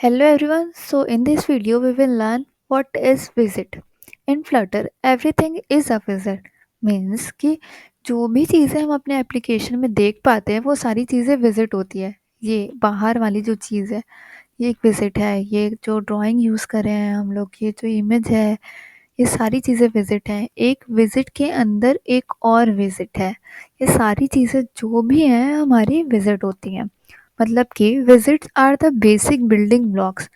Hello everyone. So in this video we will learn what is visit. In Flutter everything is a visit. Means कि जो भी चीज़ें हम अपने application में देख पाते हैं वो सारी चीज़ें विजिट होती है। ये बाहर वाली जो चीज़ है ये एक विजिट है। ये जो ड्राइंग यूज़ कर रहे हैं हम लोग, ये जो इमेज है, ये सारी चीज़ें विजिट हैं। एक विजिट के अंदर एक और विजिट है। ये सारी चीज़ें जो भी हैं हमारी विजिट होती हैं। मतलब कि visits are the basic building blocks.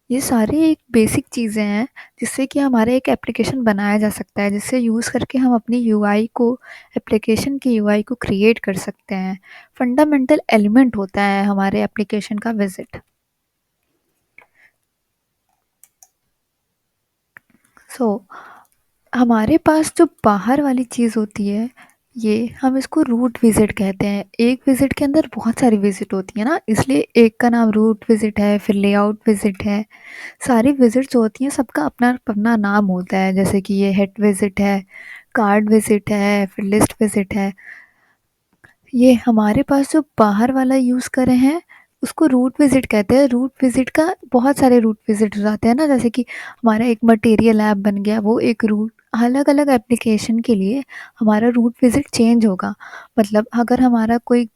ये सारी एक बेसिक चीज़ें हैं जिससे कि हमारा एक एप्लीकेशन बनाया जा सकता है, जिससे यूज़ करके हम अपनी यूआई को, एप्लीकेशन की यूआई को क्रिएट कर सकते हैं। फंडामेंटल एलिमेंट होता है हमारे एप्लीकेशन का विजिट। सो हमारे पास जो बाहर वाली चीज़ होती है, ये हम इसको रूट विजिट कहते हैं। एक विजिट के अंदर बहुत सारी विजिट होती है ना, इसलिए एक का नाम रूट विजिट है, फिर लेआउट विजिट है। सारी विजिट्स जो होती हैं सबका अपना अपना नाम होता है, जैसे कि ये हेड विजिट है, कार्ड विजिट है, फिर लिस्ट विजिट है। ये हमारे पास जो बाहर वाला यूज़ कर रहे हैं उसको रूट विजिट कहते हैं। रूट विजिट का बहुत सारे रूट विजिट हो जाते हैं ना, जैसे कि हमारा एक मटेरियल ऐप बन गया, वो एक रूट। अलग अलग एप्लीकेशन के लिए हमारा रूट विजिट चेंज होगा। मतलब अगर हमारा कोई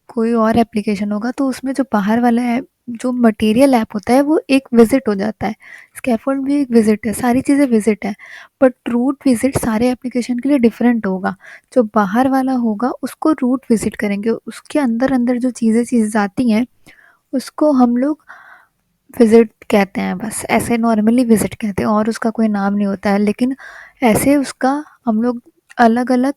कोई और एप्लीकेशन होगा तो उसमें जो बाहर वाला ऐप, जो मटेरियल ऐप होता है, वो एक विजिट हो जाता है। स्कैफोल्ड भी एक विजिट है, सारी चीज़ें विजिट है। बट रूट विजिट सारे एप्लीकेशन के लिए डिफरेंट होगा। जो बाहर वाला होगा उसको रूट विजिट करेंगे, उसके अंदर अंदर जो चीज़ें आती हैं उसको हम लोग विजिट कहते हैं। बस ऐसे नॉर्मली विजिट कहते हैं और उसका कोई नाम नहीं होता है। लेकिन ऐसे उसका हम लोग अलग अलग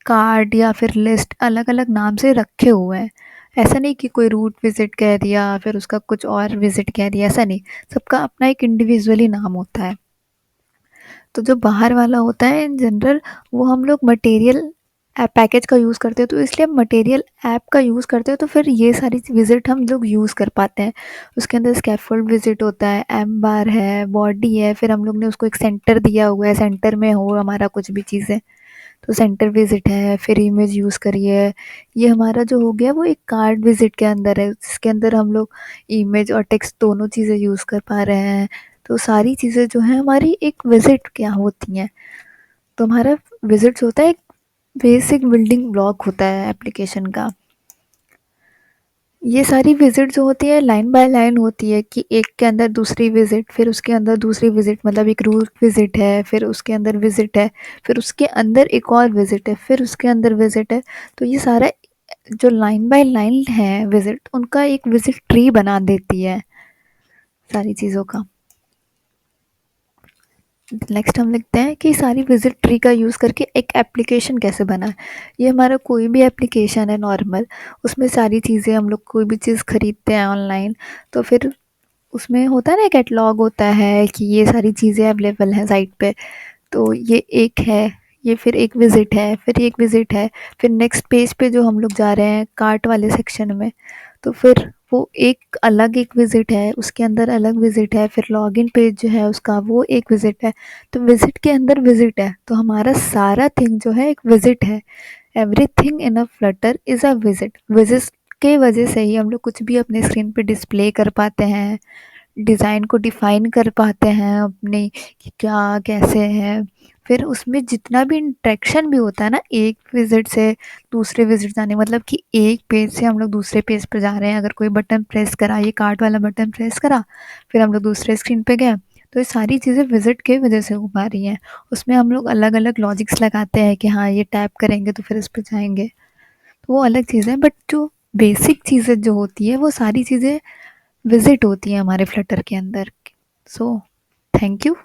कार्ड या फिर लिस्ट अलग अलग नाम से रखे हुए हैं। ऐसा नहीं कि कोई रूट विजिट कह दिया फिर उसका कुछ और विजिट कह दिया, ऐसा नहीं। सबका अपना एक इंडिविजुअली नाम होता है। तो जो बाहर वाला होता है इन जनरल, वो हम लोग मटेरियल ऐप पैकेज का यूज़ करते हैं, तो इसलिए हम मटेरियल ऐप का यूज़ करते हैं, तो फिर ये सारी विजिट हम लोग यूज़ कर पाते हैं। उसके अंदर स्कैफोल्ड विजिट होता है, एम बार है, बॉडी है, फिर हम लोग ने उसको एक सेंटर दिया हुआ है, सेंटर में हो हमारा कुछ भी चीज़ें, तो सेंटर विजिट है। फिर इमेज यूज़ करिए, ये हमारा जो हो गया वो एक कार्ड विजिट के अंदर है, जिसके अंदर हम लोग इमेज और टेक्स्ट दोनों चीज़ें यूज़ कर पा रहे हैं। तो सारी चीज़ें जो हैं हमारी एक विजिट क्या होती हैं। तो हमारा विजिट्स होता है एक बेसिक बिल्डिंग ब्लॉक होता है एप्लीकेशन का। ये सारी विजिट जो होती है लाइन बाय लाइन होती है, कि एक के अंदर दूसरी विजिट, फिर उसके अंदर दूसरी विजिट। मतलब एक रूट विजिट है, फिर उसके अंदर विजिट है, फिर उसके अंदर एक और विजिट है, फिर उसके अंदर विजिट है। तो ये सारा जो लाइन बाय लाइन है विजिट, उनका एक विजिट ट्री बना देती है सारी चीज़ों का। नेक्स्ट हम लिखते हैं कि सारी विजिट ट्री का यूज़ करके एक एप्लीकेशन कैसे बना है। ये हमारा कोई भी एप्लीकेशन है नॉर्मल, उसमें सारी चीज़ें, हम लोग कोई भी चीज़ खरीदते हैं ऑनलाइन, तो फिर उसमें होता है ना, कैटलॉग होता है कि ये सारी चीज़ें अवेलेबल हैं साइट पे। तो ये एक है, ये फिर एक विज़िट है, फिर एक विज़िट है, फिर नेक्स्ट पेज पे जो हम लोग जा रहे हैं कार्ट वाले सेक्शन में, तो फिर वो एक अलग एक विज़िट है, उसके अंदर अलग विज़िट है, फिर लॉगिन पेज जो है उसका वो एक विज़िट है। तो विज़िट के अंदर विज़िट है, तो हमारा सारा थिंग जो है एक विज़िट है। Everything in a Flutter is a visit. Visit के वजह से ही हम लोग कुछ भी अपने स्क्रीन पे डिस्प्ले कर पाते हैं, डिज़ाइन को डिफ़ाइन कर पाते हैं अपने, कि क्या कैसे है। फिर उसमें जितना भी इंटरेक्शन भी होता है ना, एक विज़िट से दूसरे विज़िट जाने, मतलब कि एक पेज से हम लोग दूसरे पेज पे जा रहे हैं। अगर कोई बटन प्रेस करा, ये कार्ट वाला बटन प्रेस करा, फिर हम लोग दूसरे स्क्रीन पे गए, तो ये सारी चीज़ें विज़िट की वजह से हो पा रही हैं। उसमें हम लोग अलग अलग लॉजिक्स लगाते हैं कि हाँ ये टैप करेंगे तो फिर इस पे जाएंगे, तो वो अलग चीज़ है। बट जो बेसिक चीज़ें जो होती है वो सारी चीज़ें विजिट होती हैं हमारे फ्लटर के अंदर। So thank you.